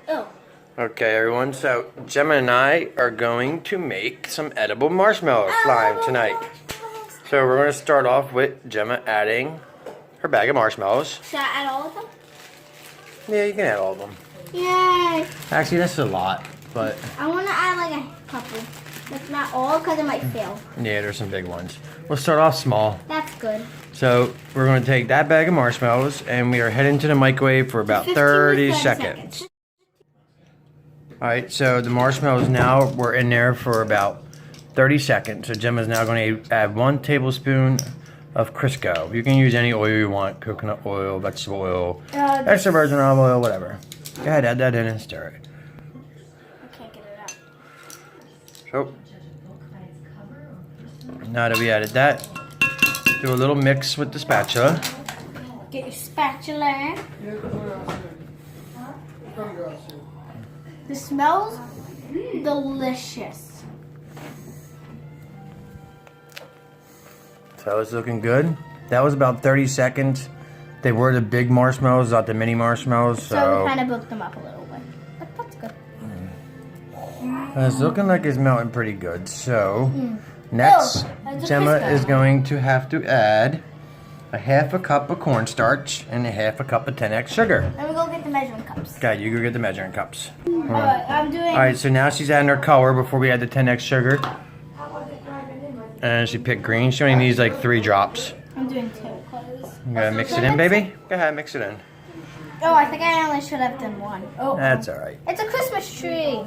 Oh. Okay, everyone, so Gemma and I are going to make some edible marshmallow slime tonight. So we're going to start off with Gemma adding her bag of marshmallows. Should I add all of them? Yeah, you can add all of them. Yay! Actually, that's a lot, but... I want to add like a couple. That's not all because it might fail. Yeah, there's some big ones. We'll start off small. That's good. So we're going to take that bag of marshmallows and we are heading to the microwave for about 30 seconds. Alright, so the marshmallows now were in there for about 30 seconds. So Gemma's now going to add 1 tablespoon of Crisco. You can use any oil you want, coconut oil, vegetable oil, extra virgin olive oil, whatever. Go ahead, add that in and stir it. I can't get it out. So, now that we added that, do a little mix with the spatula. Get your spatula. It smells delicious. So it's looking good. That was about 30 seconds. They were the big marshmallows, not the mini marshmallows. So we kind of built them up a little bit. But that's good. It's looking like it's melting pretty good. So next, Gemma is going to have to add a half a cup of cornstarch and a half a cup of 10x sugar. Let me go get the measuring cups. Okay, you go get the measuring cups. Alright, I'm doing... Alright, so now she's adding her color before we add the 10x sugar. And she picked green. She only needs like 3 drops. I'm doing 2. You gotta mix it in, baby? Go ahead, mix it in. Oh, I think I only should have done 1. Oh. That's alright. It's a Christmas tree.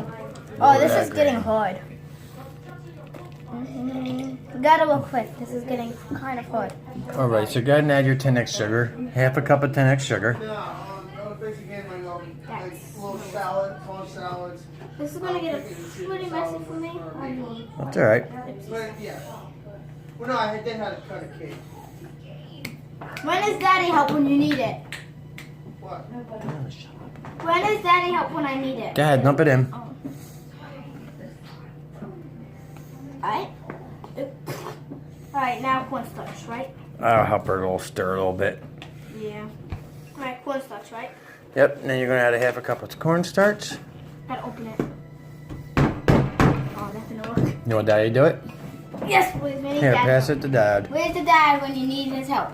Oh, this is getting hard. We gotta look quick. This is getting kind of hard. Alright, so go ahead and add your 10x sugar. Half a cup of 10x sugar. This is gonna get pretty messy for me. That's alright. Well, no, I did have to cut a cake. When does Daddy help when you need it? What? When does Daddy help when I need it? Go ahead, dump it in. Alright, now cornstarch, right? I'll help her a little stir a little bit. Yeah. Alright, cornstarch, right? Yep, and then you're gonna add a half a cup of cornstarch. Gotta open it. Oh, that didn't work. You want Daddy to do it? Yes, please. We need Here, Dad. pass it to Dad. Where's the Dad when you need his help?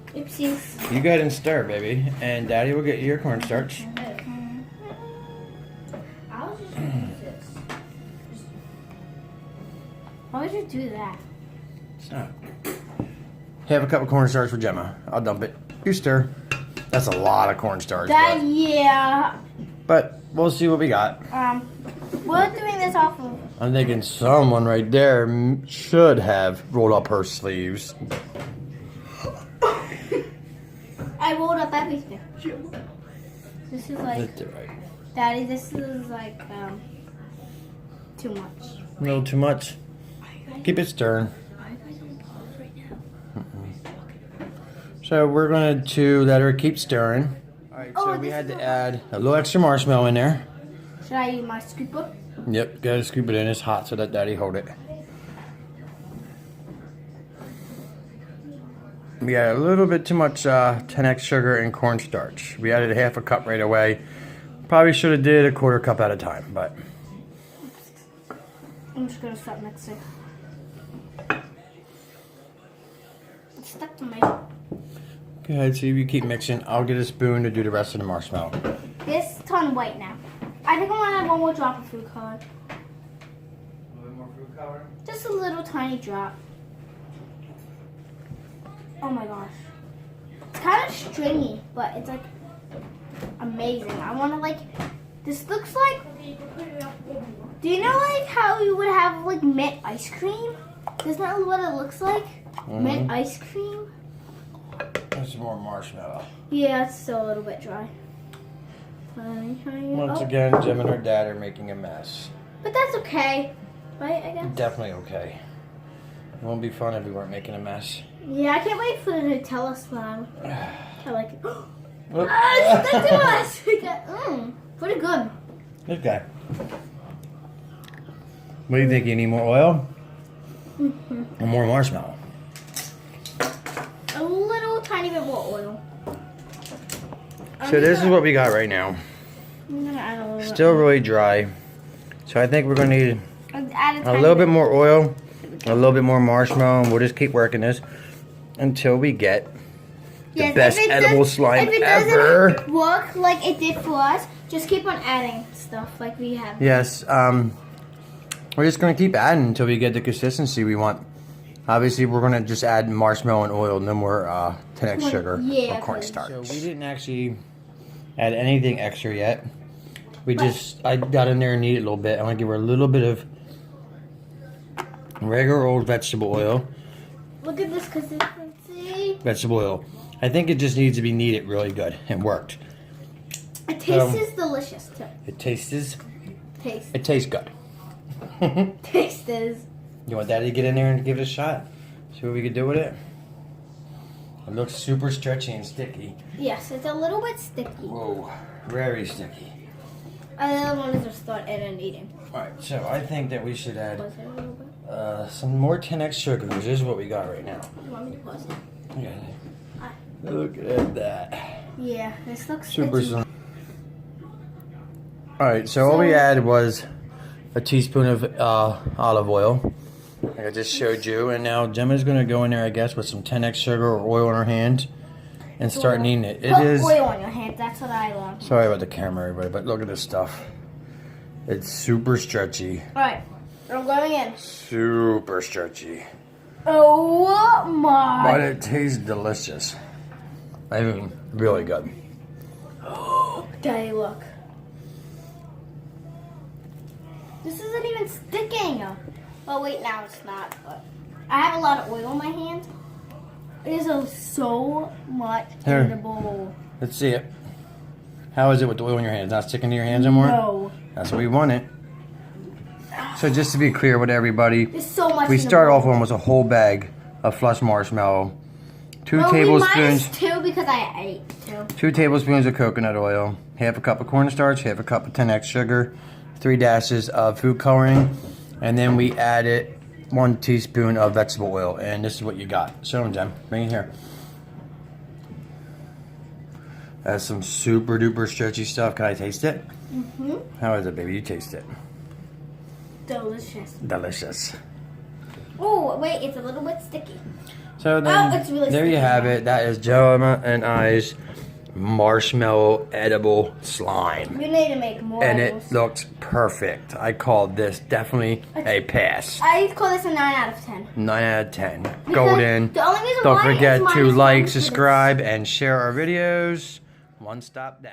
Oopsies. You go ahead and stir, baby, and Daddy will get you your cornstarch. I'll just use this. Why would you do that? So, half a cup of cornstarch for Gemma. I'll dump it. You stir. That's a lot of cornstarch. That, yeah. But we'll see what we got. We're doing this off of... I'm thinking someone right there should have rolled up her sleeves. I rolled up everything. This is like... That's all right. Daddy, this is like, too much. A little too much. Keep it stirring. So we're going to let her keep stirring. Alright, so we had to add a little extra marshmallow in there. Should I use my scooper? Yep, gotta scoop it in. It's hot, so let Daddy hold it. We added a little bit too much 10x sugar and cornstarch. We added a half a cup right away. Probably should have did a quarter cup at a time, but... I'm just gonna start mixing. It's stuck to my... Go ahead, see if you keep mixing. I'll get a spoon to do the rest of the marshmallow. This turned white now. I think I'm gonna add 1 more drop of food color. A little bit more food color? Just a little tiny drop. Oh my gosh. It's kind of stringy, but it's like amazing. I wanna like, this looks like, do you know like how you would have like mint ice cream? Isn't that what it looks like? Mint ice cream? There's some more marshmallow. Yeah, it's still a little bit dry. Once again, Jim and her dad are making a mess. But that's okay, right, I guess? Definitely okay. It won't be fun if we weren't making a mess. Yeah, I can't wait for the Nutella slime. I like it. Whoop. It's stuck to us! Pretty good. Okay. What do you think? You need more oil? Or more marshmallow? A little tiny bit more oil. So this is what we got right now. I'm gonna add a little Still really dry. So I think we're gonna need add a little bit more oil, a little bit more marshmallow, and we'll just keep working this until we get the best edible slime if it ever. doesn't work like it did for us, just keep on adding stuff like we have. Yes, we're just gonna keep adding until we get the consistency we want. Obviously, we're gonna just add marshmallow and oil, no more 10x sugar or cornstarch. So we didn't actually add anything extra yet. I got in there and kneaded a little bit. I want to give her a little bit of regular old vegetable oil. Look at this consistency. Vegetable oil. I think it just needs to be kneaded really good. It worked. It tastes delicious too. It tastes. Taste. It tastes good. Taste is. You want Daddy to get in there and give it a shot? See what we can do with it? It looks super stretchy and sticky. Yes, it's a little bit sticky. Whoa, very sticky. The other one is just start and eating. Alright, so I think that we should add Pause it a little bit. some more 10x sugar. This is what we got right now. You want me to pause it? Yeah. Look at that. Yeah, this looks Super sticky. Alright, so all we added was a teaspoon of olive oil. Like I just showed you. And now Gemma's going to go in there, I guess, with some 10x sugar or oil in her hand and start kneading it. It Put is. oil on your hand. That's what I love. Sorry about the camera, everybody, but look at this stuff. It's super stretchy. Alright, I'm going in. Super stretchy. Oh my. But it tastes delicious. I mean, really good. Daddy, look. This isn't even sticking. Oh wait, now it's not. But I have a lot of oil in my hand. It is so much Here. edible. Let's see it. How is it with the oil in your hands? Not sticking to your hands anymore? No. That's what we want it. So just to be clear with everybody, There's so much. we in the start bowl. off with almost a whole bag of flushed marshmallow, 2 Well, tablespoons, minus 2 because I ate 2. 2 tablespoons of coconut oil, half a cup of cornstarch, half a cup of 10x sugar, 3 dashes of food coloring, and then we added 1 teaspoon of vegetable oil. And this is what you got. Show them, Jem. Bring it here. That's some super duper stretchy stuff. Can I taste it? Mm-hmm. How is it, baby? You taste it. Delicious. Delicious. Oh, wait, it's a little bit sticky. So then, it's really there you sticky have now. it. That is Gemma and I's marshmallow edible slime. We need to make more. And edibles. it looks perfect. I call this definitely a pass. I call this a 9 out of 10. 9 out of 10. Because Golden. The only reason Don't why forget it's to minus like, 1 is subscribe, and share our videos. One Stop Dad.